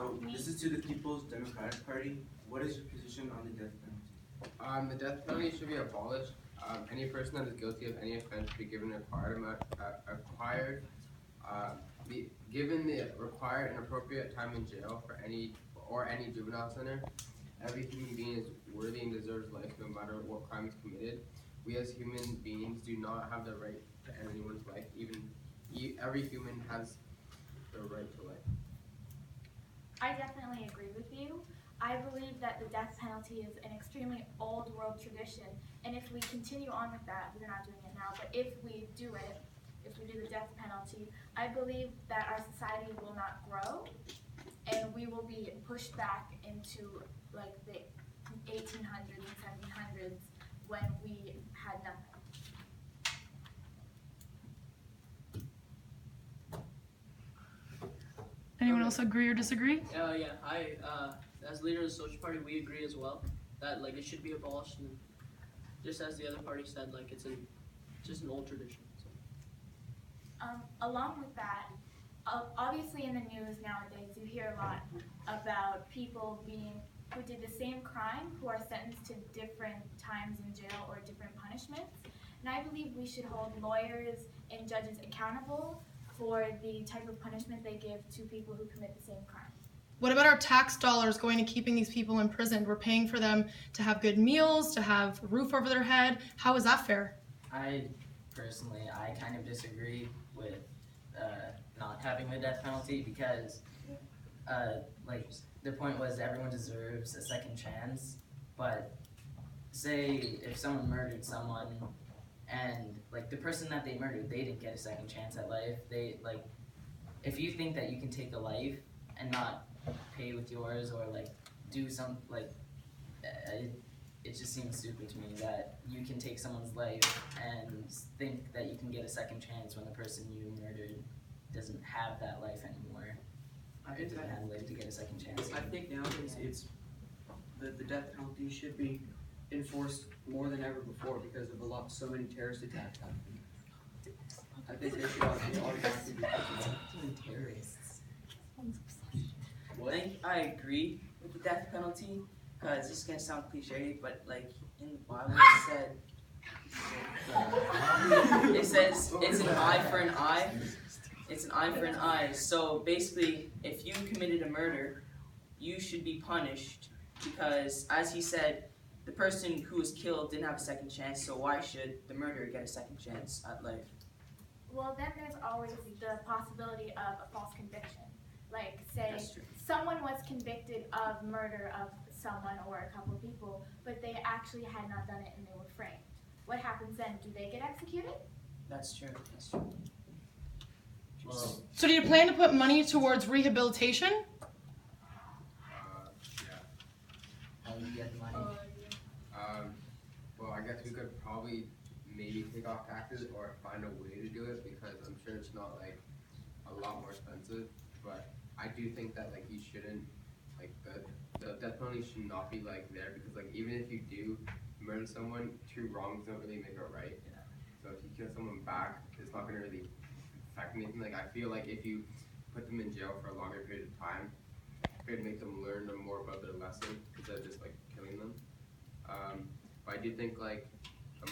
So this is to the People's Democratic Party. What is your position on the death penalty? The death penalty should be abolished. Any person that is guilty of any offense should be given given the required and appropriate time in jail for any juvenile center. Every human being is worthy and deserves life, no matter what crime is committed. We as human beings do not have the right to end anyone's life. Every human has the right to life. I definitely agree with you. I believe that the death penalty is an extremely old world tradition, and if we continue on with that, we're not doing it now, but if we do the death penalty, I believe that our society will not grow, and we will be pushed back into like the 1800s and 1700s when we had nothing. Anyone else agree or disagree? Yeah, as leader of the Social Party, we agree as well that like it should be abolished, and just as the other party said, like it's just an old tradition. So. Along with that, obviously in the news nowadays you hear a lot about people who did the same crime who are sentenced to different times in jail or different punishments. And I believe we should hold lawyers and judges accountable for the type of punishment they give to people who commit the same crime. What about our tax dollars going to keeping these people imprisoned? We're paying for them to have good meals, to have a roof over their head. How is that fair? I kind of disagree with not having the death penalty because, like, the point was everyone deserves a second chance. But say if someone murdered someone, and like the person that they murdered, they didn't get a second chance at life. If you think that you can take a life and not pay with yours or like do some it just seems stupid to me that you can take someone's life and think that you can get a second chance when the person you murdered doesn't have that life anymore. It doesn't have life to get a second chance. I think nowadays it's the death penalty should be enforced more than ever before because of so many terrorist attacks happening. I think they should automatically be terrorists. I agree with the death penalty because this is gonna sound cliche, but like in the Bible it says it's an eye for an eye. It's an eye for an eye. So basically, if you committed a murder, you should be punished because, as he said, the person who was killed didn't have a second chance. So why should the murderer get a second chance at life? Well, then there's always the possibility of a false conviction. Like, say, That's true. someone was convicted of murder of someone or a couple of people, but they actually had not done it and they were framed. What happens then? Do they get executed? That's true. That's true. Well, So do you plan to put money towards rehabilitation? Yeah. how do you get money? Well, I guess we could probably maybe take off taxes or find a way to do it because I'm sure it's not like a lot more expensive. But I do think that like you shouldn't like the death penalty should not be like there because like even if you do murder someone, two wrongs don't really make it right. Yeah. So if you kill someone back, it's not gonna really affect anything. Like I feel like if you put them in jail for a longer period of time, it could make them learn more about their lesson instead of just like killing them. But I do think like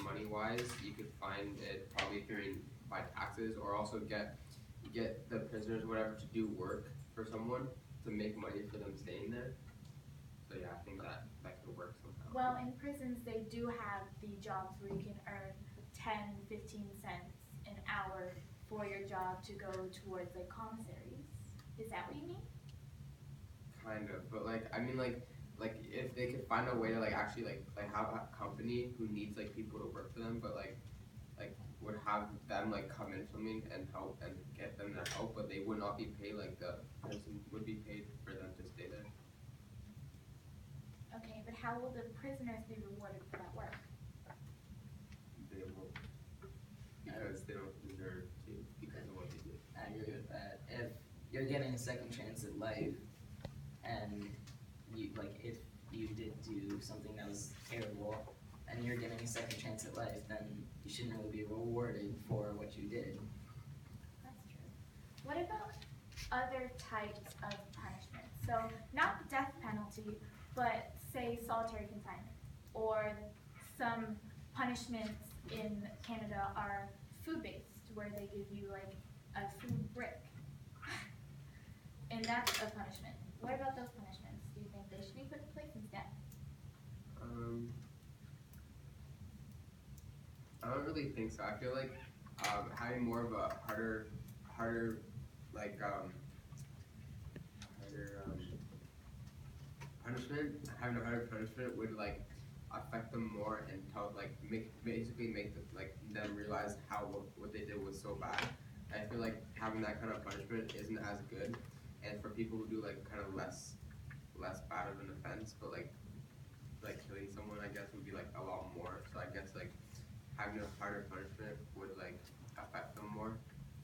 money wise, you could find it probably through by taxes or also get the prisoners or whatever to do work for someone to make money for them staying there. So yeah, I think that could work somehow. Well, in prisons, they do have the jobs where you can earn 10, 15 cents an hour for your job to go towards like commissaries. Is that what you mean? Kind of, but like I mean like if they could find a way to like actually like have a company who needs like people to work for them, but like would have them like come in something and help and get them to help, but they would not be paid like the person would be paid for them to stay there. Okay, but how will the prisoners be rewarded for that work? They won't because they don't deserve to because of what they did. I agree with that. If you're getting a second chance at life, and if you did do something that was terrible, and you're getting a second chance at life, then you shouldn't really be rewarded for what you did. That's true. What about other types of punishments? So not the death penalty, but say solitary confinement, or some punishments in Canada are food-based, where they give you like a food brick. And that's a punishment. What about those punishments? Do you think they should be put in place instead? I don't really think so. I feel like having more of a harder punishment, having a harder punishment would like affect them more and basically make them realize how what they did was so bad. I feel like having that kind of punishment isn't as good, and for people who do like kind of less bad of an offense, but like killing someone, I guess would be like a lot more. So I guess like having a harder punishment would like affect them more.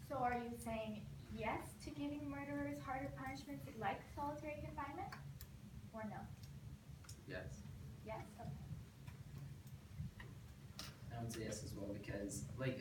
So are you saying yes to giving murderers harder punishments like solitary confinement? Or no? Yes. Yes? Okay. I would say yes as well because, like,